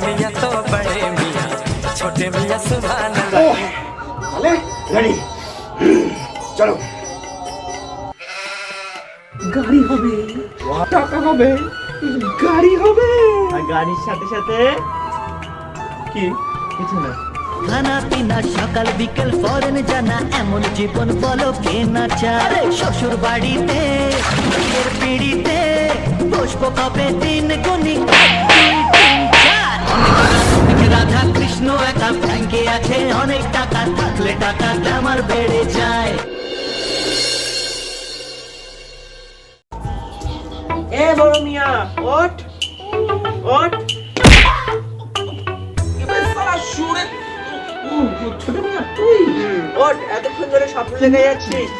मियाँ तो बड़े मियाँ, छोटे मियाँ सुभान अल्लाह। গাড়ি চলো। গাড়ি হবে, টাকা হবে, গাড়ি হবে, আর গাড়ির সাথে সাথে কি কিছু না। খানা পিনা সকাল বিকেল ফরেন জানা এমন জীবন বলো কে না চায়। শ্বশুর বাড়িতে বিয়ের পিড়িতে বসবো কবে দিন গুনি রাধা কৃষ্ণ একা ব্যাংকে আছে অনেক টাকা থাকলে টাকা গ্ল্যামার বেড়ে যায়। এ বড় মিয়া ওঠ ওঠ। ছোট মিয়া তুই ওঠ, এতক্ষণ ধরে স্বপ্ন দেখে যাচ্ছিস।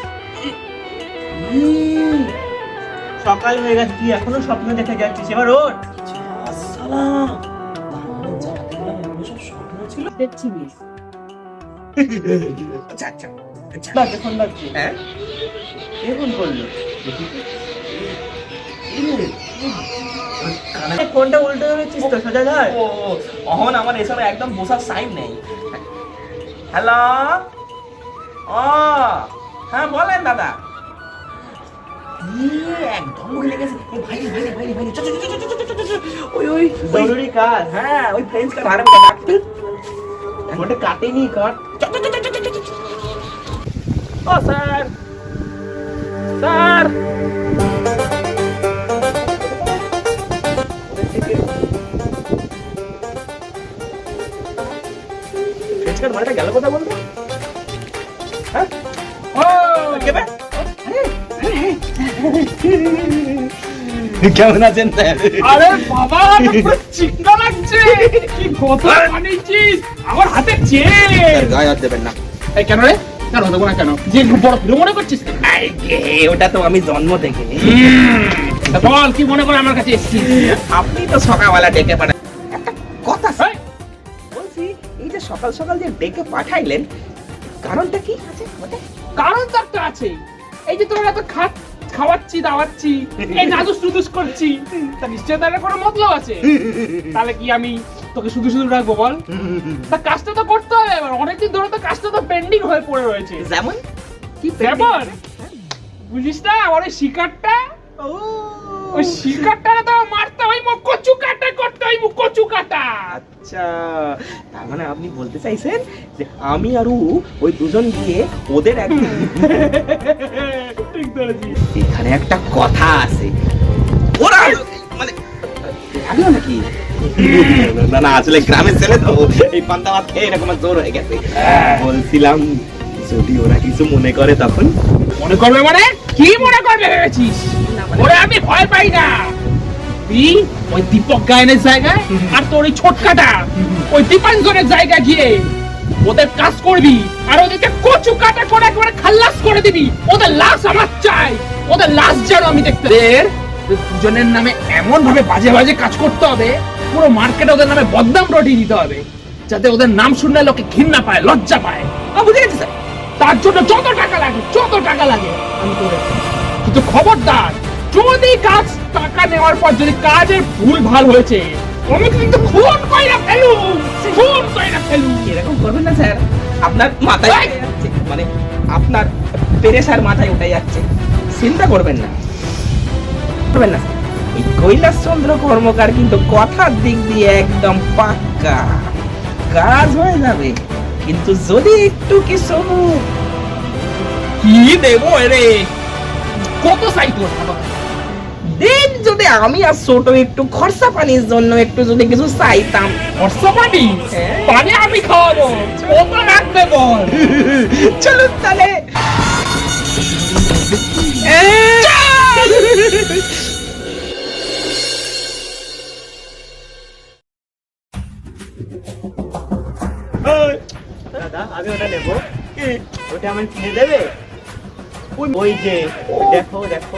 সকাল হয়ে গেছে, তুই এখনো স্বপ্ন দেখে যাচ্ছিস, এবার ওঠ। দেখছিস আচ্ছা আচ্ছা আচ্ছা দেখুন লাগছে। হ্যাঁ দেখুন করলো কোনটা উল্টো হয়েছিস তো সোজা ধর। অহন আমার এসব একদম বসার সাইন নেই। হ্যালো ও হ্যাঁ বলেন দাদা। একদম ভুলে গেছে ভাই ভাই ভাই ভাই ওই ওই জরুরি কাজ। হ্যাঁ ওই ফ্রেঞ্চ কাট আরাম কাট ওটা কাটেনি কাট। ও স্যার স্যার ফ্রেঞ্চ কাট মারাটা গেল কথা বলতো। হ্যাঁ ও কেবে কেমন আছেন স্যার? আরে বাবা চিকনা লাগছে, কি কথা বানিয়েছিস আমার হাতে চেন। গায়ে হাত দেবেন না। এই কেন রে, কেন দেবো না কেন, যে বড় হিরো মনে করছিস? ওটা তো আমি জন্ম থেকে। বল কি মনে করে আমার কাছে এসেছিস? আপনি তো সকালবেলা ডেকে পাঠান। একটা কথা স্যার বলছি, এই যে সকাল সকাল যে ডেকে পাঠাইলেন কারণটা কি আছে? কারণ তো একটা আছে, এই যে তোরা এত খাওয়াচ্ছি দাওয়াচ্ছি এই নাদুস টুদুস করছি, তা নিশ্চয় তার কোনো মতলব আছে। তাহলে কি আমি তোকে শুধু শুধু রাখবো বল? তা কাজটা তো করতে হবে, এবার অনেকদিন ধরে তো কাজটা তো পেন্ডিং হয়ে পড়ে রয়েছে। যেমন কি যেমন বুঝিস না আমার ওই শিকারটা, ওই শিকারটা তো মারতে হয়, কচু কাটা করতে হয়, কচু কাটা। আচ্ছা তার মানে আপনি বলতে চাইছেন যে আমি আর ওই দুজন গিয়ে ওদের একদিন ঠিক ধরেছিস। এখানে একটা কথা আছে, ওরা মানে লাগলো নাকি? না না আসলে গ্রামের ছেলে তো এই পান্তা ভাত খেয়ে এরকম জোর হয়ে গেছে। বলছিলাম যদি ওরা কিছু মনে করে তখন। মনে করবে মানে কি মনে করবে ভেবেছিস? ওরে আমি ভয় পাই না। তুই ওই দীপক গায়নের জায়গায় আর তোর ওই ছোটকাটা ওই দীপাঞ্জনের জায়গায় গিয়ে ওদের কাজ করবি আর ওদেরকে কচু কাটা করে একেবারে খাল্লাস করে দিবি। ওদের লাশ আমার চাই, ওদের লাশ যেন আমি দেখতে। দুজনের নামে এমন ভাবে বাজে বাজে কাজ করতে হবে, পুরো মার্কেটে ওদের নামে বদনাম রটিয়ে দিতে হবে, যাতে ওদের নাম শুনলে লোকে ঘৃণা পায়, লজ্জা পায়। বুঝে গেছি স্যার, তার জন্য যত টাকা লাগে আমি করে। কিন্তু খবরদার, যদি কাজ টাকা নেওয়ার পর যদি কাজের ভুল ভাল হয়েছে আমি কিন্তু খুন কইরা ফেলু। এরকম করবেন না স্যার, আপনার মাথায় মানে আপনার প্রেসার মাথায় উঠে যাচ্ছে। চিন্তা করবেন না এই কৈলাস চন্দ্র কর্মকার কিন্তু কথার দিক দিয়ে একদম পাক্কা, কাজ হয়ে যাবে। কিন্তু যদি একটু কিছু কি দেবো রে, কত সাইট দিন যদি আমি আর ছোট একটু খরচা পানির জন্য একটু যদি কিছু চাইতাম। খরচা পানি? পানি আমি খাওয়াবো, কত লাগবে বল? চলুন তাহলে। দাদা আমি ওটা নেবো, ওটা আমার কিনে দেবে? ওই যে দেখো দেখো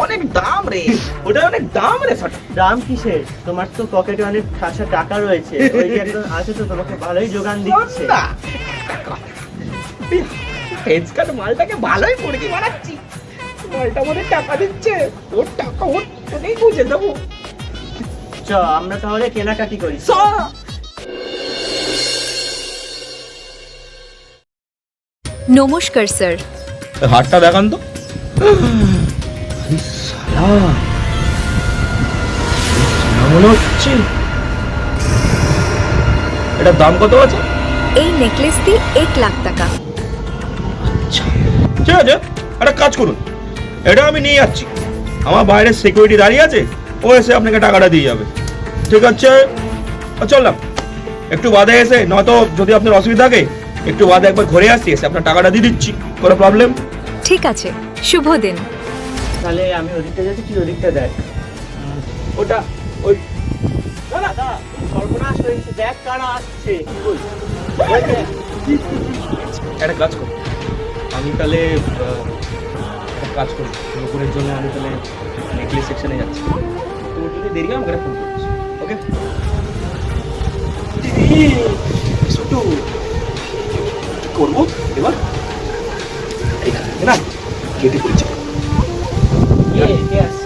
অনেক দাম রে, ওটা অনেক দাম রে। দাম কিসের? তোমার তো পকেটে অনেক খাসা টাকা রয়েছে, ওই যে একজন আছে তো তোমাকে ভালোই যোগান দিচ্ছে। ফ্রেঞ্চ কাট মালটাকে ভালোই মুরগি বানাচ্ছি, মালটা মনে টাকা দিচ্ছে, ওর টাকা ওর তোকেই বুঝে দেবো। চ আমরা তাহলে কেনাকাটি করি। নমস্কার স্যার। হাতটা দেখান তো। মনে হচ্ছে এটার দাম কত আছে? এই নেকলেসটি 1 লাখ টাকা। ঠিক আছে, একটা কাজ করুন, এটা আমি নিয়ে যাচ্ছি, আমার বাইরে সিকিউরিটি দাঁড়িয়ে আছে, ও এসে আপনাকে টাকাটা দিয়ে যাবে। ঠিক আছে, চললাম। একটু বাদে এসে, নয়তো যদি আপনার অসুবিধা থাকে একটু বাদে একবার ঘুরে আসছি, এসে আপনার টাকাটা দিয়ে দিচ্ছি, কোনো প্রবলেম? ঠিক আছে, শুভ দিন। তাহলে আমি ওদিকটা যাচ্ছি, তুই ওদিকটা দেখ। ওটা ওই দাদা দাদা সর্বনাশ হয়েছে, দেখ কারা আসছে। ওই যে। একটা কাজ কর, আমি তাহলে একটা কাজ করি, নুপুরের জন্য আমি তাহলে নেকলেস সেকশনে যাচ্ছি, তোর যদি দেরি হয় আমাকে ফোন করছি, ওকে? ছোটু কি করবো এবার? এখানে না কেটে পড়েছে। কে আসছে?